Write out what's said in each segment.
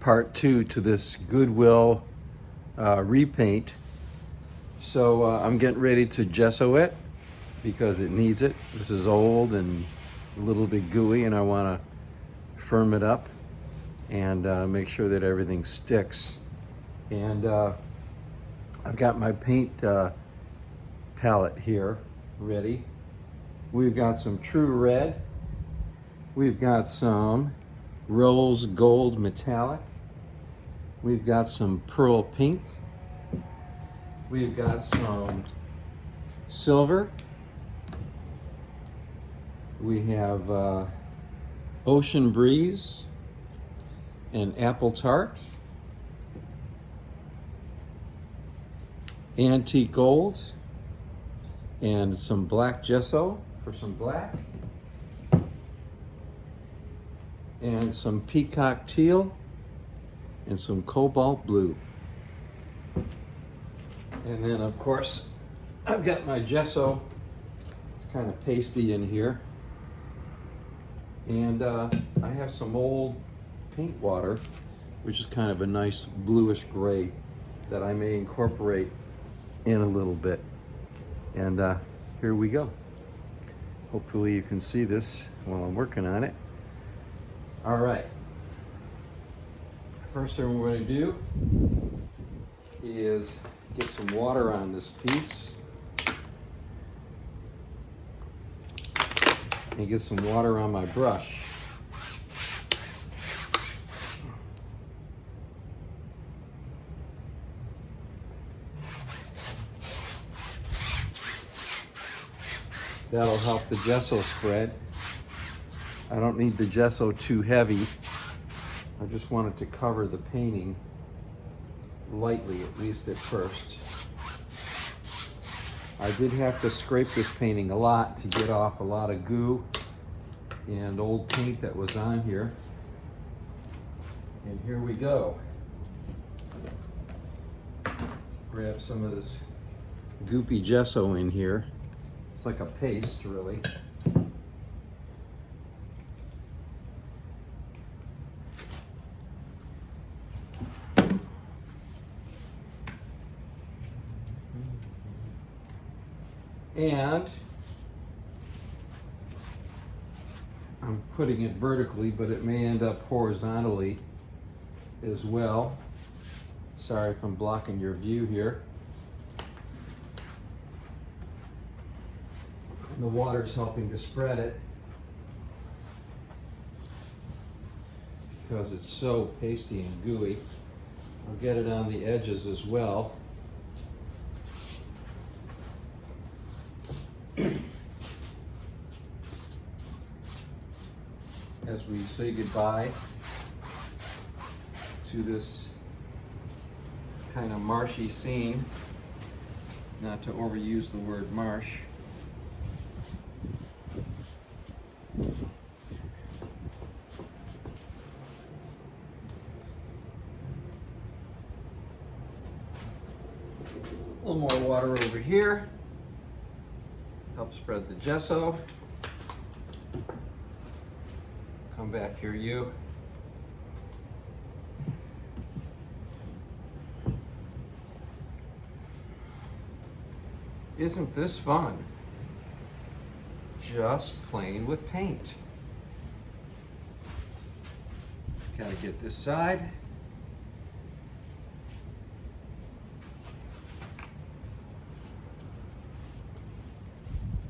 part two to this Goodwill repaint. So I'm getting ready to gesso it because it needs it. This is old and a little bit gooey, and I want to firm it up and make sure that everything sticks. And I've got my paint palette here ready. We've got some True Red. We've got some Rose Gold Metallic. We've got some Pearl Pink. We've got some Silver. We have Ocean Breeze and Apple Tart. Antique Gold and some black gesso for some black, and some peacock teal and some cobalt blue. And then of course I've got my gesso. It's kind of pasty in here, and I have some old paint water, which is kind of a nice bluish gray that I may incorporate in a little bit. And here we go. Hopefully you can see this while I'm working on it. All right. First thing we're going to do is get some water on this piece. And get some water on my brush. That'll help the gesso spread. I don't need the gesso too heavy. I just want it to cover the painting lightly, at least at first. I did have to scrape this painting a lot to get off a lot of goo and old paint that was on here. And here we go. Grab some of this goopy gesso in here. It's like a paste, really. And I'm putting it vertically, but it may end up horizontally as well. Sorry if I'm blocking your view here. The water's helping to spread it because it's so pasty and gooey. I'll get it on the edges as well. As we say goodbye to this kind of marshy scene, not to overuse the word marsh. A little more water over here. Help spread the gesso. Come back here, you. Isn't this fun? Just playing with paint. Gotta get this side.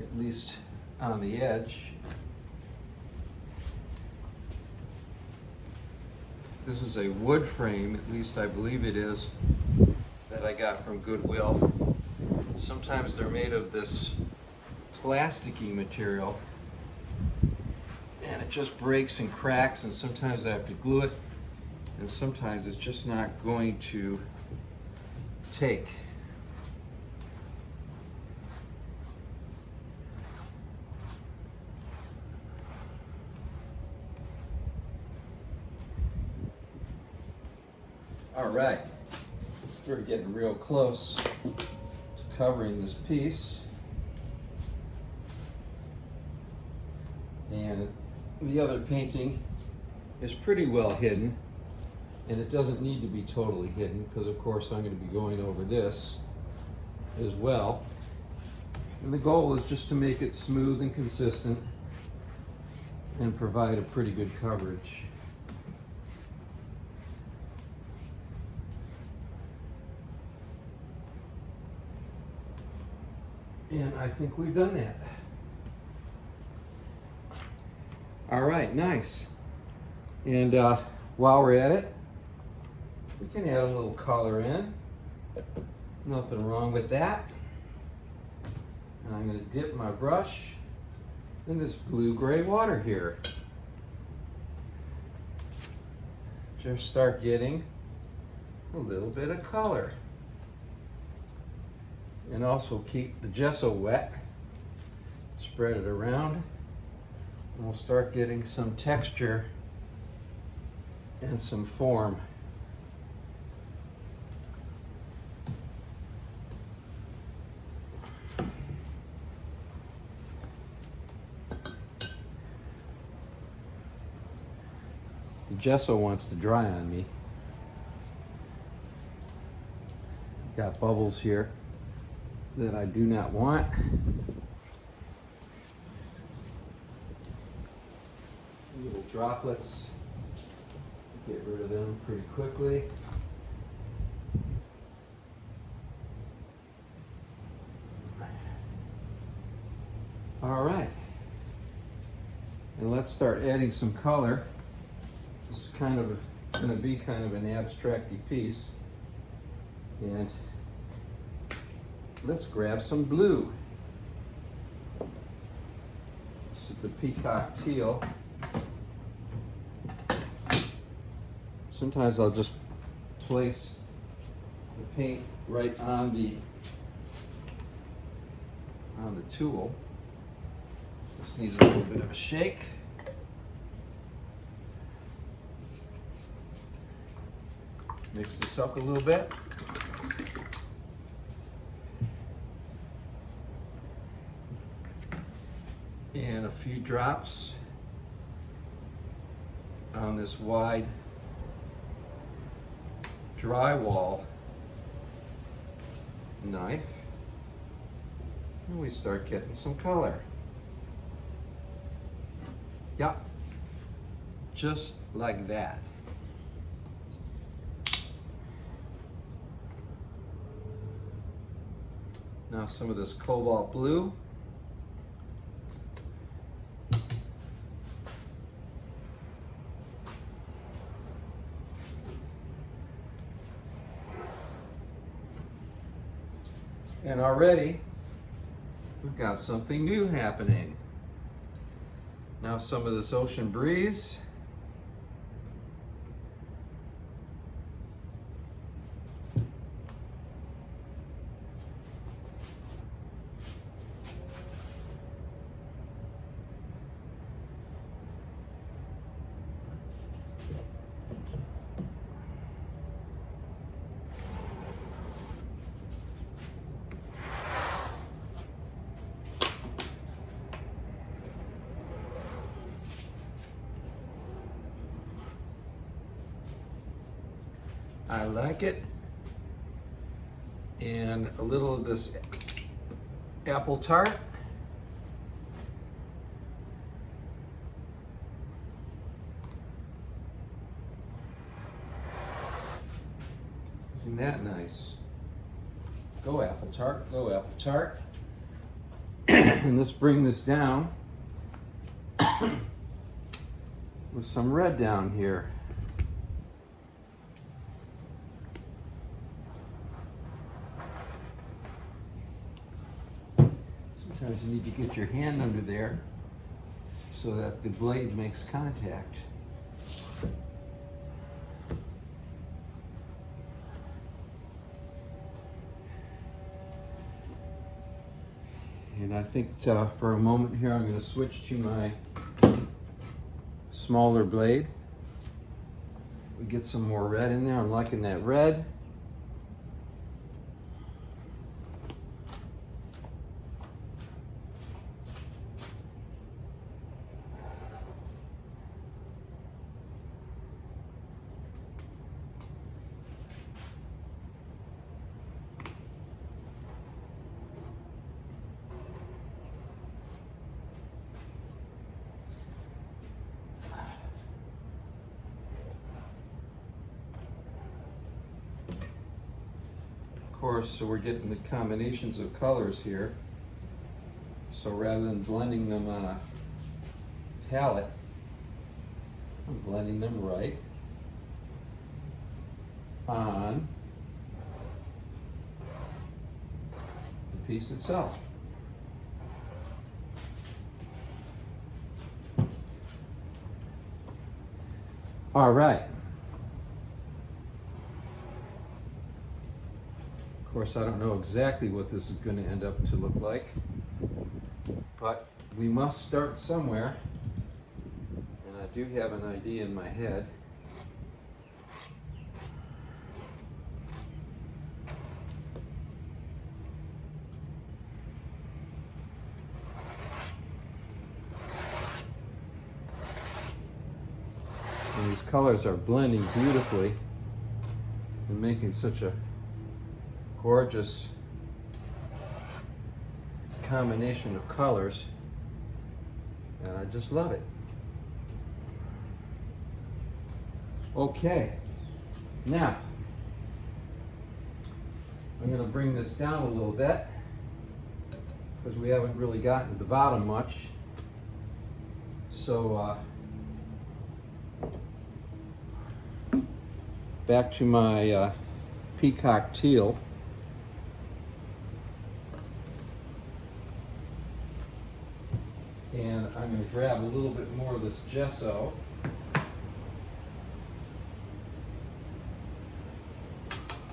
At least on the edge. This is a wood frame, at least I believe it is, that I got from Goodwill. Sometimes they're made of this plasticky material and it just breaks and cracks, and sometimes I have to glue it, and sometimes it's just not going to take. All right, we're getting real close to covering this piece. And the other painting is pretty well hidden. And it doesn't need to be totally hidden because of course I'm going to be going over this as well. And the goal is just to make it smooth and consistent and provide a pretty good coverage. And I think we've done that. All right, nice. And while we're at it, we can add a little color in. Nothing wrong with that. And I'm going to dip my brush in this blue-gray water here. Just start getting a little bit of color. And also keep the gesso wet. Spread it around. And we'll start getting some texture and some form. The gesso wants to dry on me. Got bubbles here that I do not want. Little droplets. Get rid of them pretty quickly. All right. And let's start adding some color. This is kind of going to be kind of an abstracty piece. And let's grab some blue. This is the peacock teal. Sometimes I'll just place the paint right on the tool. This needs a little bit of a shake. Mix this up a little bit. And a few drops on this wide drywall knife, and we start getting some color. Yeah, just like that. Now some of this cobalt blue. And already, we've got something new happening. Now some of this ocean breeze. I like it. And a little of this apple tart. Isn't that nice? Go apple tart, go apple tart. And let's bring this down with some red down here. Sometimes you need to get your hand under there so that the blade makes contact. And I think for a moment here I'm going to switch to my smaller blade. We get some more red in there. I'm liking that red. course, so we're getting the combinations of colors here. So rather than blending them on a palette, I'm blending them right on the piece itself. All right. Of course, I don't know exactly what this is going to end up to look like, but we must start somewhere, and I do have an idea in my head. And these colors are blending beautifully and making such a gorgeous combination of colors, and I just love it. Okay, now I'm going to bring this down a little bit because we haven't really gotten to the bottom much. So back to my peacock teal. And I'm going to grab a little bit more of this gesso.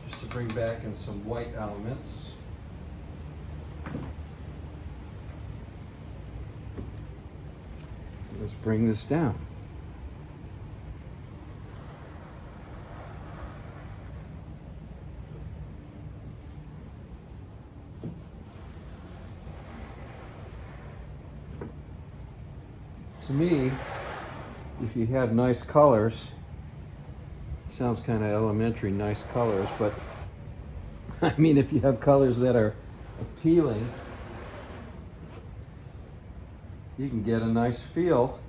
Just to bring back in some white elements. Let's bring this down. To me, if you have nice colors, sounds kind of elementary, nice colors, but I mean, if you have colors that are appealing, you can get a nice feel.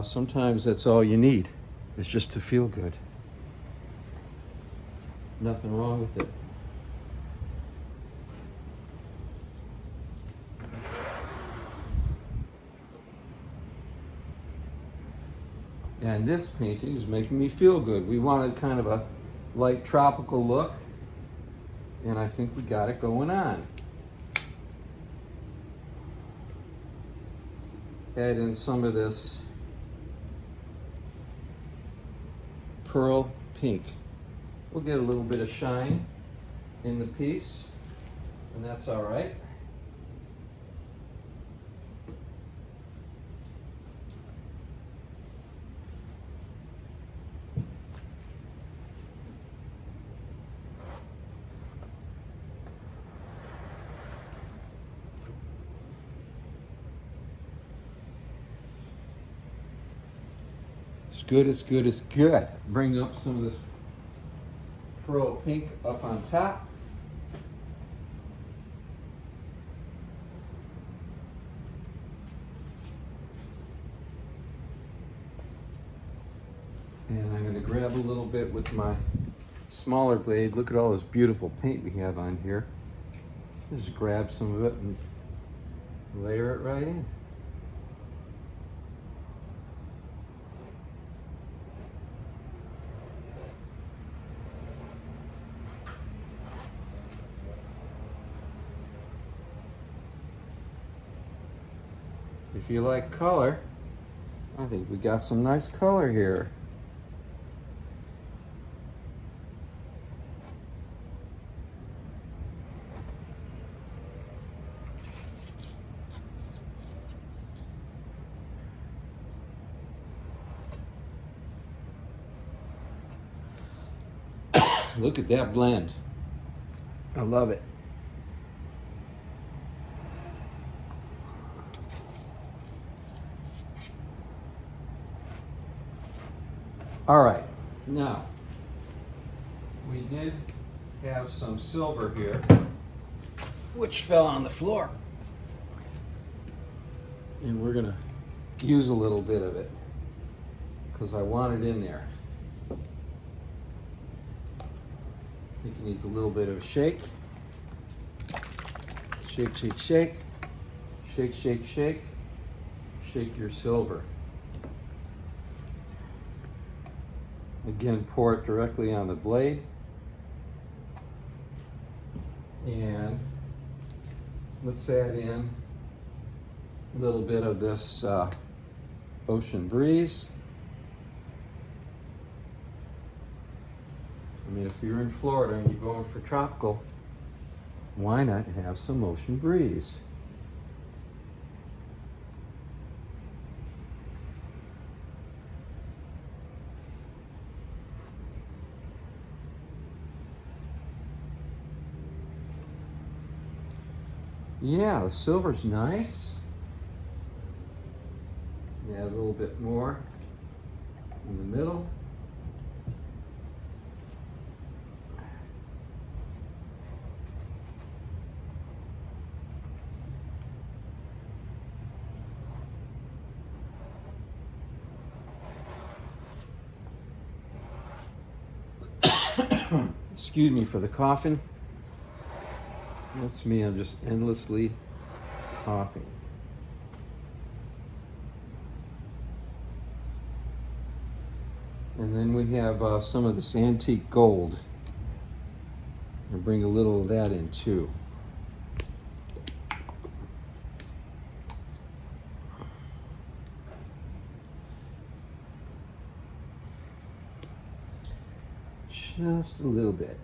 Sometimes that's all you need, is just to feel good. Nothing wrong with it. And this painting is making me feel good. We wanted kind of a light tropical look, and I think we got it going on. Add in some of this pearl pink. We'll get a little bit of shine in the piece, and that's all right. It's good, it's good, it's good. Bring up some of this pearl pink up on top. And I'm going to grab a little bit with my smaller blade. Look at all this beautiful paint we have on here. Just grab some of it and layer it right in. If you like color, I think we got some nice color here. Look at that blend. I love it. All right, now, we did have some silver here, which fell on the floor. And we're gonna use a little bit of it, because I want it in there. think it needs a little bit of a shake. Shake, shake, shake. Shake, shake, shake. Shake your silver. Again, pour it directly on the blade. And let's add in a little bit of this ocean breeze. I mean, if you're in Florida and you're going for tropical, why not have some ocean breeze? Yeah, the silver's nice. Add a little bit more in the middle. Excuse me for the coughing. That's me, I'm just endlessly coughing. And then we have some of this antique gold. I'll bring a little of that in too. Just a little bit.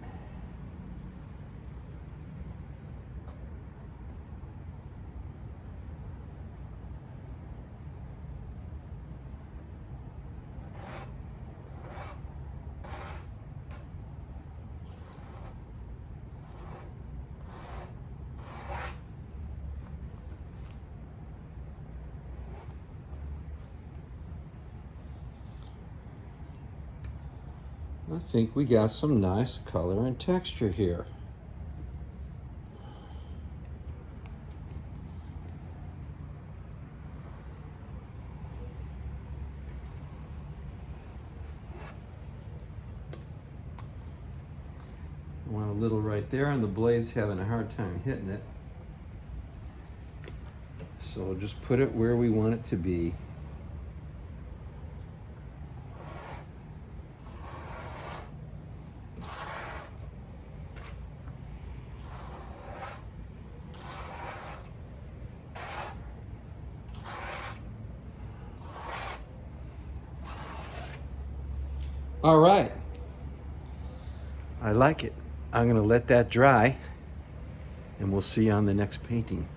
I think we got some nice color and texture here. I want a little right there, and the blade's having a hard time hitting it. So we'll just put it where we want it to be. All right, I like it. I'm gonna let that dry, and we'll see you on the next painting.